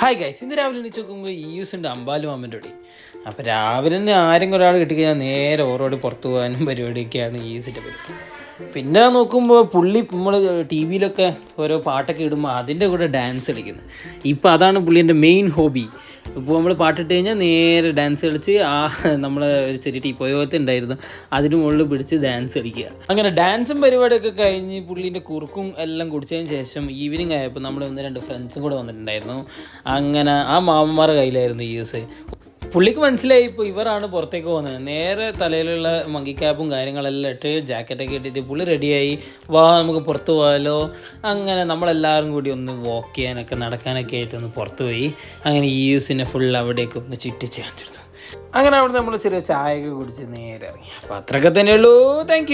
Hi guys, ഇന്ന് രാവിലെ എണീച്ച് നോക്കുമ്പോൾ ഉണ്ട് അമ്പാലും അമ്മൻ്റെ ഓടി. അപ്പോൾ രാവിലെ തന്നെ ആരെങ്കിലും ഒരാൾ കിട്ടിക്കഴിഞ്ഞാൽ നേരെ ഓരോടി പുറത്തു പോകാനും പരിപാടിയൊക്കെയാണ് ഈസിൻ്റെ പരിപാടി. പിന്നെ നോക്കുമ്പോൾ പുള്ളി നമ്മൾ ടി വിയിലൊക്കെ ഓരോ പാട്ടൊക്കെ ഇടുമ്പോൾ അതിൻ്റെ കൂടെ ഡാൻസ് കളിക്കുന്നത്. ഇപ്പോൾ അതാണ് പുള്ളീൻ്റെ മെയിൻ ഹോബി. ഇപ്പോൾ നമ്മൾ പാട്ടിട്ട് കഴിഞ്ഞാൽ നേരെ ഡാൻസ് കളിച്ച് നമ്മൾ ഒരു ചെറിയ ടീപ്പോയ പോലത്തെ ഉണ്ടായിരുന്നു, അതിന് മുകളിൽ പിടിച്ച് ഡാൻസ് കളിക്കുക. അങ്ങനെ ഡാൻസും പരിപാടിയൊക്കെ കഴിഞ്ഞ് പുള്ളീൻ്റെ കുറുക്കും എല്ലാം കുടിച്ചതിന് ശേഷം ഈവനിങ് ആയപ്പോൾ നമ്മൾ 1-2 ഫ്രണ്ട്സും കൂടെ വന്നിട്ടുണ്ടായിരുന്നു. അങ്ങനെ ആ മാമന്മാരുടെ കയ്യിലായിരുന്നു യൂസ്. പുള്ളിക്ക് മനസ്സിലായി ഇപ്പോൾ ഇവരാണ് പുറത്തേക്ക് പോകുന്നത്. നേരെ തലയിലുള്ള മങ്കി ക്യാപ്പും കാര്യങ്ങളെല്ലാം ഇട്ട് ജാക്കറ്റൊക്കെ ഇട്ടിട്ട് പുള്ളി റെഡിയായി, വാ നമുക്ക് പുറത്ത് പോകാമല്ലോ. അങ്ങനെ നമ്മളെല്ലാവരും കൂടി ഒന്ന് വാക്ക് ചെയ്യാനൊക്കെ നടക്കാനൊക്കെ ആയിട്ട് ഒന്ന് പുറത്ത് പോയി. അങ്ങനെ യൂസിനെ ഫുൾ അവിടേക്ക് ഒന്ന് ചുറ്റിച്ച് കാണിച്ചെടുത്തു. അങ്ങനെ അവിടെ നമ്മൾ ചെറിയ ചായയൊക്കെ കുടിച്ച് നേരെ ഇറങ്ങി. അപ്പോൾ അത്രയൊക്കെ തന്നെയുള്ളൂ. താങ്ക്